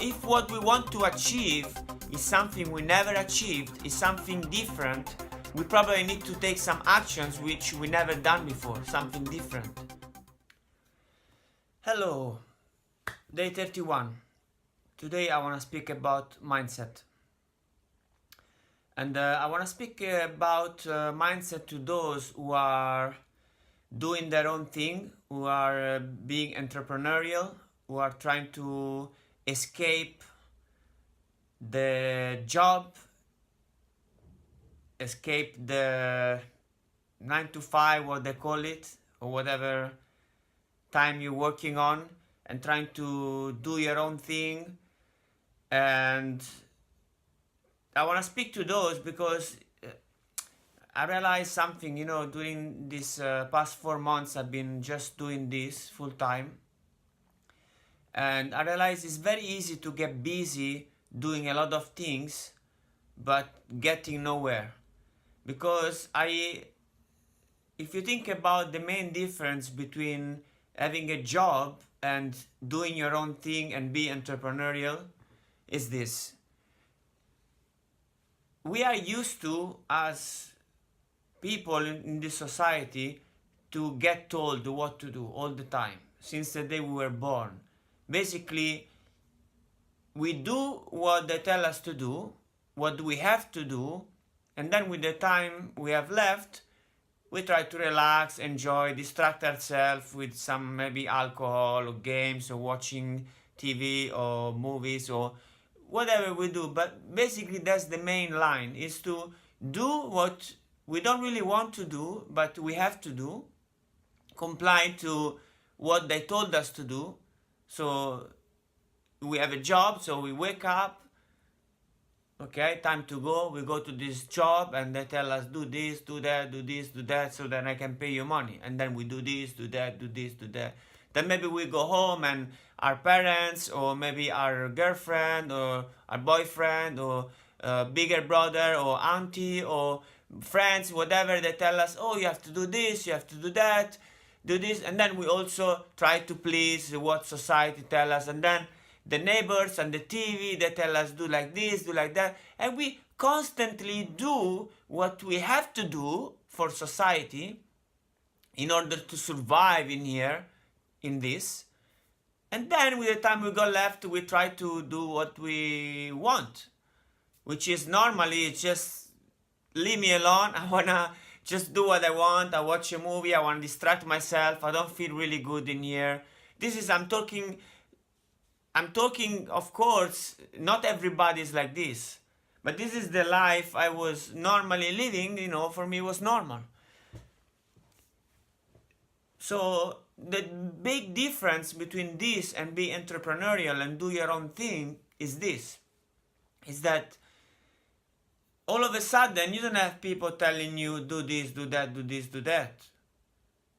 if what we want to achieve is something we never achieved, is something different, we probably need to take some actions which we never done before, something different. Hello, day 31. Today I want to speak about mindset. And I want to speak about mindset to those who are doing their own thing, who are being entrepreneurial, who are trying to escape the job, escape the 9 to 5, what they call it, or whatever time you're working on, and trying to do your own thing. And I want to speak to those because I realized something, during these past 4 months I've been just doing this full time. And I realized it's very easy to get busy doing a lot of things, but getting nowhere. Because if you think about the main difference between having a job and doing your own thing and be entrepreneurial, is this. We are used to, as people in this society, to get told what to do all the time, since the day we were born. Basically, we do what they tell us to do, what we have to do, and then with the time we have left, we try to relax, enjoy, distract ourselves with some maybe alcohol or games or watching TV or movies or whatever we do. But basically that's the main line, is to do what we don't really want to do, but we have to do, comply to what they told us to do. So we have a job, so we wake up, okay, time to go, we go to this job, and they tell us do this, do that, do this, do that, so then I can pay you money. And then we do this, do that, do this, do that. Then maybe we go home and our parents, or maybe our girlfriend or our boyfriend or bigger brother or auntie or friends, whatever, they tell us, oh, you have to do this, you have to do that, do this. And then we also try to please what society tell us. And then the neighbors and the TV, they tell us do like this, do like that. And we constantly do what we have to do for society in order to survive in here, in this. And then with the time we go left, we try to do what we want, which is normally just leave me alone. I wanna just do what I want. I watch a movie, I wanna distract myself. I don't feel really good in here. This is, I'm talking, of course, not everybody is like this, but this is the life I was normally living, for me it was normal. So the big difference between this and be entrepreneurial and do your own thing is this, is that all of a sudden you don't have people telling you do this, do that, do this, do that.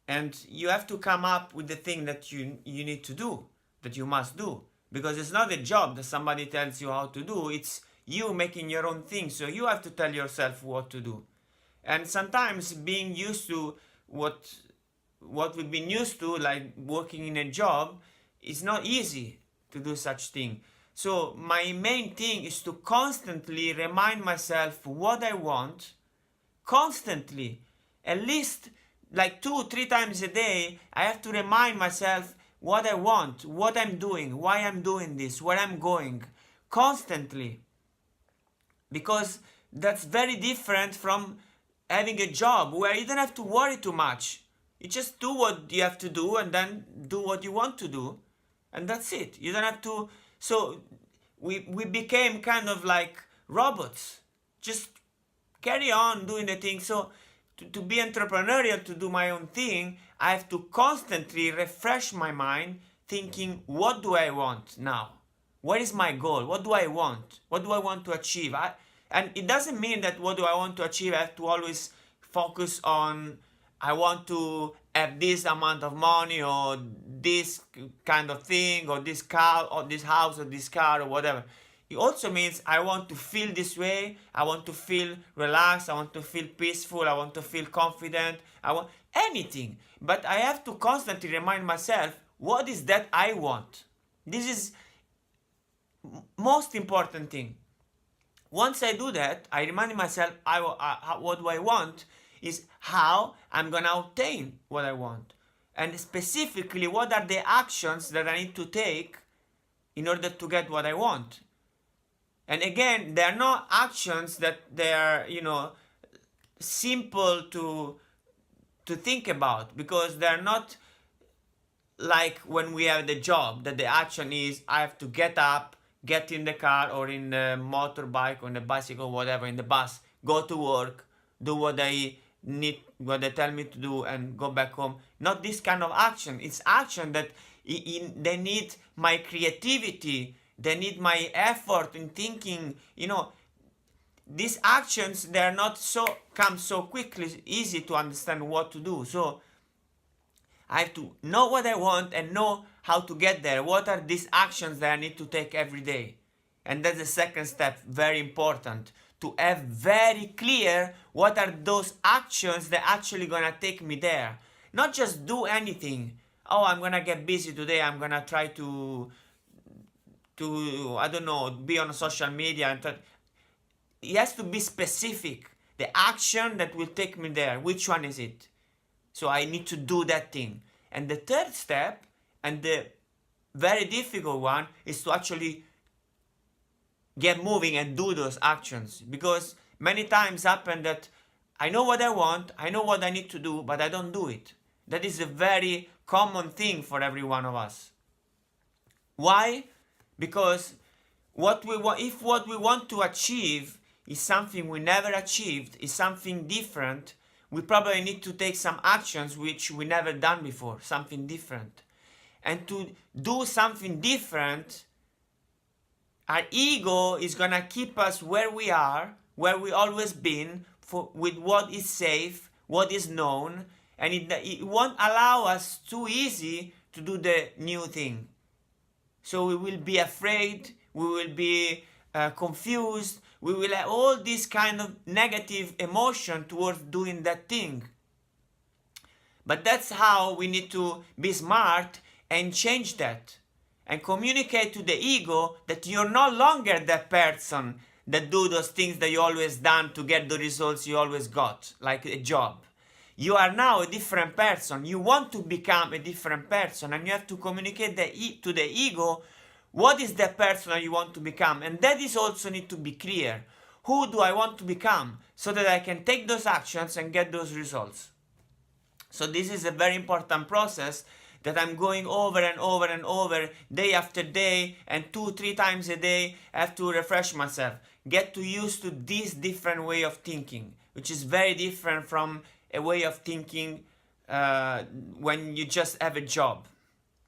And you have to come up with the thing that you need to do, that you must do. Because it's not a job that somebody tells you how to do, it's you making your own thing. So you have to tell yourself what to do. And sometimes being used to what we've been used to, like working in a job, is not easy to do such thing. So my main thing is to constantly remind myself what I want, constantly, at least like 2-3 times a day. I have to remind myself what I want, what I'm doing, why I'm doing this, where I'm going, constantly. Because that's very different from having a job where you don't have to worry too much. You just do what you have to do and then do what you want to do. And that's it. You don't have to. So we became kind of like robots. Just carry on doing the thing. So to be entrepreneurial, to do my own thing, I have to constantly refresh my mind thinking, what do I want now? What is my goal? What do I want? What do I want to achieve? And it doesn't mean that what do I want to achieve, I have to always focus on, I want to have this amount of money or this kind of thing or this car or this house or this car or whatever. It also means I want to feel this way, I want to feel relaxed, I want to feel peaceful, I want to feel confident, I want anything. But I have to constantly remind myself, what is that I want? This is most important thing. Once I do that, I remind myself, what do I want, is how I'm going to obtain what I want. And specifically, what are the actions that I need to take in order to get what I want. And again, they are not actions that they are, simple to think about, because they're not like when we have the job, that the action is I have to get up, get in the car or in the motorbike or in the bicycle, whatever, in the bus, go to work, do what they tell me to do, and go back home. Not this kind of action. It's action that they need my creativity, they need my effort in thinking. These actions, they are not come so quickly, easy to understand what to do. So I have to know what I want and know how to get there. What are these actions that I need to take every day? And that's the second step, very important, to have very clear what are those actions that actually gonna take me there. Not just do anything. Oh, I'm gonna get busy today, I'm gonna try to I don't know, be on social media. And it has to be specific. The action that will take me there, which one is it? So I need to do that thing. And the third step, and the very difficult one, is to actually get moving and do those actions. Because many times happen that I know what I want, I know what I need to do, but I don't do it. That is a very common thing for every one of us. Why? Because if what we want to achieve is something we never achieved, is something different, we probably need to take some actions which we never done before, something different. And to do something different, our ego is gonna keep us where we are, where we always been, with what is safe, what is known, and it won't allow us too easy to do the new thing. So we will be afraid, we will be confused, we will have all this kind of negative emotion towards doing that thing. But that's how we need to be smart and change that. And communicate to the ego that you're no longer that person that do those things that you always done to get the results you always got, like a job. You are now a different person. You want to become a different person, and you have to communicate to the ego what is the person that you want to become. And that is also need to be clear. Who do I want to become, so that I can take those actions and get those results? So this is a very important process that I'm going over and over and over, day after day, and 2-3 times a day. I have to refresh myself, get used to this different way of thinking, which is very different from a way of thinking when you just have a job.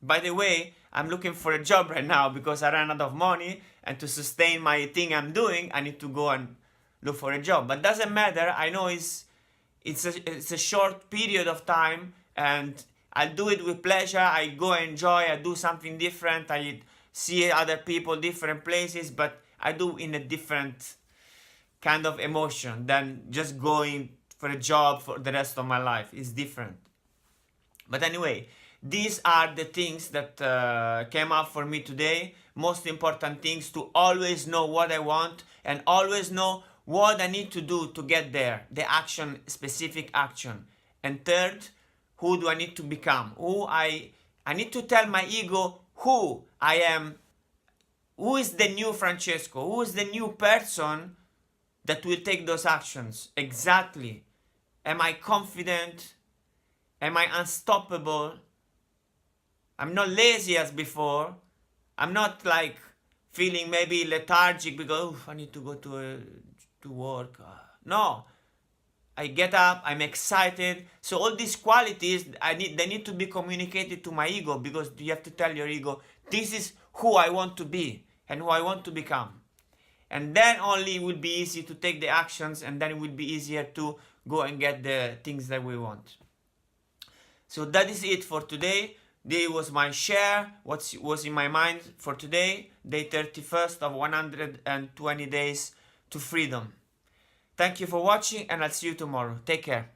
By the way, I'm looking for a job right now because I ran out of money, and to sustain my thing I'm doing, I need to go and look for a job. But doesn't matter. I know it's a short period of time, and I'll do it with pleasure. I go enjoy, I do something different, I see other people, different places, but I do in a different kind of emotion than just going for a job for the rest of my life. It's different. But anyway, these are the things that came up for me today. Most important things: to always know what I want and always know what I need to do to get there. The action, specific action. And third, who do I need to become? I need to tell my ego who I am. Who is the new Francesco? Who is the new person that will take those actions? Exactly. Am I confident? Am I unstoppable? I'm not lazy as before. I'm not like feeling maybe lethargic because I need to go to work. No. I get up, I'm excited. So all these qualities, they need to be communicated to my ego, because you have to tell your ego, this is who I want to be and who I want to become. And then only it will be easy to take the actions, and then it will be easier to go and get the things that we want. So that is it for today. This was my share, what was in my mind for today, day 31st of 120 days to freedom. Thank you for watching, and I'll see you tomorrow. Take care.